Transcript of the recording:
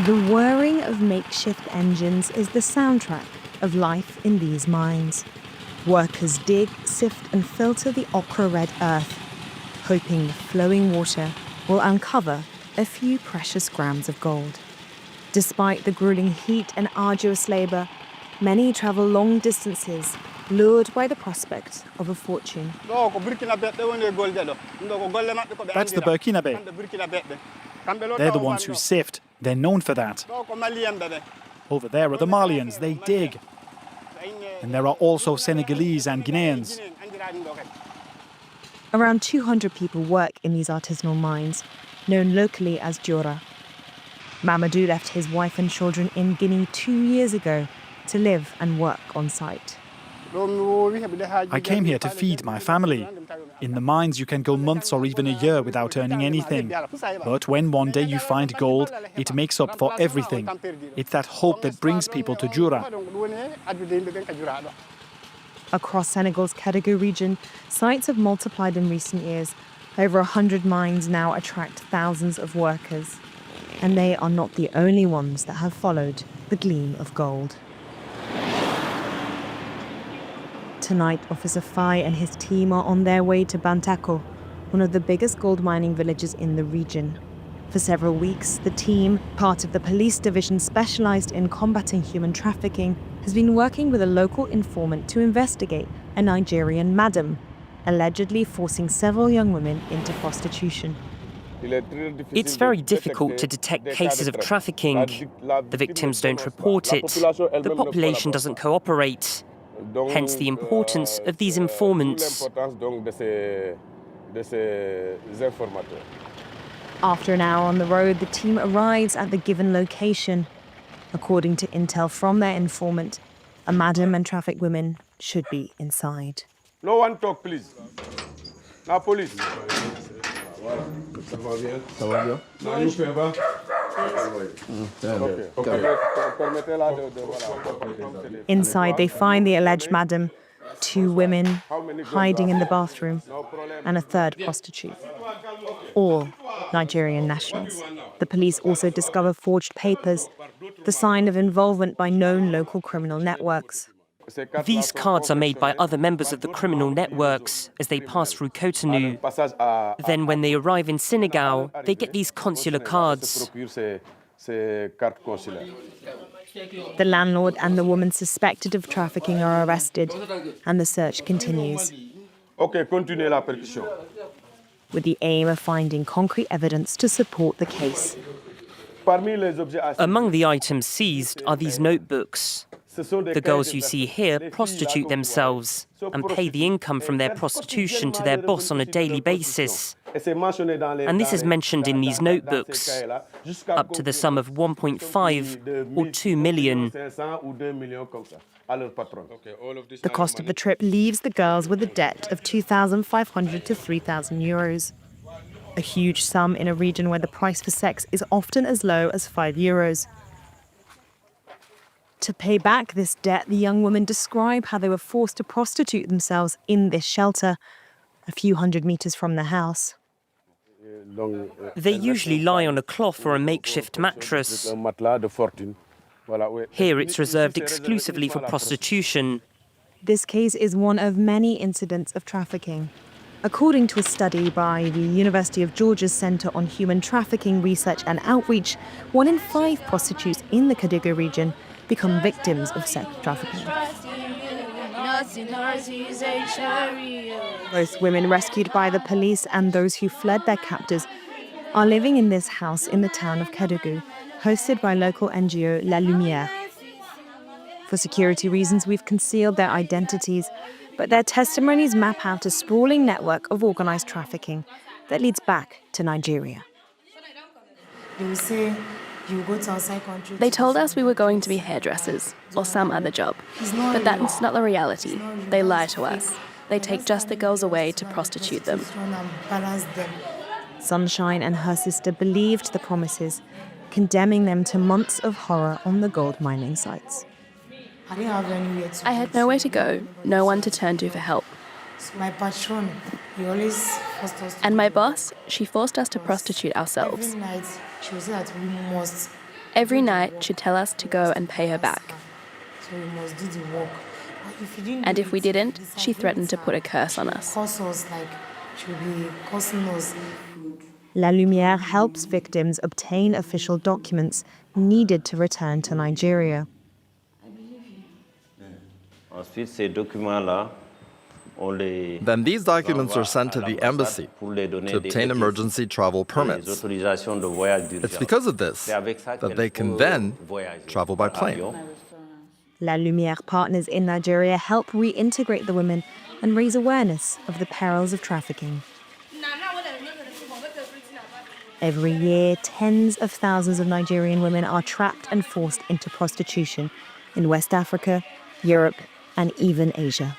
The whirring of makeshift engines is the soundtrack of life in these mines. Workers dig, sift and filter the ochre-red earth, hoping the flowing water will uncover a few precious grams of gold. Despite the grueling heat and arduous labour, many travel long distances, lured by the prospect of a fortune. That's the Burkinabe. They're the ones who sift. They're known for that. Over there are the Malians. They dig. And there are also Senegalese and Guineans. Around 200 people work in these artisanal mines, known locally as Jura. Mamadou left his wife and children in Guinea 2 years ago to live and work on site. I came here to feed my family. In the mines, you can go months or even a year without earning anything. But when one day you find gold, it makes up for everything. It's that hope that brings people to Jura. Across Senegal's Kédougou region, sites have multiplied in recent years. Over 100 mines now attract thousands of workers. And they are not the only ones that have followed the gleam of gold. Tonight, Officer Faye and his team are on their way to Bantako, one of the biggest gold mining villages in the region. For several weeks, the team, part of the police division specialized in combating human trafficking, has been working with a local informant to investigate a Nigerian madam, allegedly forcing several young women into prostitution. It's very difficult to detect cases of trafficking. The victims don't report it. The population doesn't cooperate. Hence the importance of these informants. After an hour on the road, the team arrives at the given location. According to intel from their informant, a madam and trafficked women should be inside. No one talk, please. Now, police. Inside, they find the alleged madam, 2 women hiding in the bathroom, and a third prostitute. All Nigerian nationals. The police also discover forged papers, the sign of involvement by known local criminal networks. These cards are made by other members of the criminal networks as they pass through Cotonou. Then when they arrive in Senegal, they get these consular cards. The landlord and the woman suspected of trafficking are arrested, and the search continues. Okay, continue la perquisition. With the aim of finding concrete evidence to support the case. Among the items seized are these notebooks. The girls you see here prostitute themselves and pay the income from their prostitution to their boss on a daily basis. And this is mentioned in these notebooks, up to the sum of 1.5 or 2 million. The cost of the trip leaves the girls with a debt of 2,500 to 3,000 euros. A huge sum in a region where the price for sex is often as low as 5 euros. To pay back this debt, the young women describe how they were forced to prostitute themselves in this shelter, a few hundred meters from the house. They usually lie on a cloth or a makeshift mattress. Here it's reserved exclusively for prostitution. This case is one of many incidents of trafficking. According to a study by the University of Georgia's Center on Human Trafficking Research and Outreach, 1 in 5 prostitutes in the Kédougou region become victims of sex trafficking. Both women rescued by the police and those who fled their captors are living in this house in the town of Kédougou, hosted by local NGO La Lumière. For security reasons, we've concealed their identities, but their testimonies map out a sprawling network of organized trafficking that leads back to Nigeria. They told us we were going to be hairdressers or some other job, but that's not the reality. They lie to us. They take just the girls away to prostitute them. Sunshine and her sister believed the promises, condemning them to months of horror on the gold mining sites. I had nowhere to go, no one to turn to for help. And my boss, she forced us to prostitute ourselves. Every night, she would say that we must Every night, she'd tell us to go and pay her back. So we must do the work. But if you didn't And do if we it, didn't, the she threatened to put a curse on will us. curse us, like she'll be cursing us. La Lumière helps victims obtain official documents needed to return to Nigeria. Then these documents are sent to the embassy to obtain emergency travel permits. It's because of this that they can then travel by plane. La Lumière partners in Nigeria help reintegrate the women and raise awareness of the perils of trafficking. Every year, tens of thousands of Nigerian women are trapped and forced into prostitution in West Africa, Europe, and even Asia.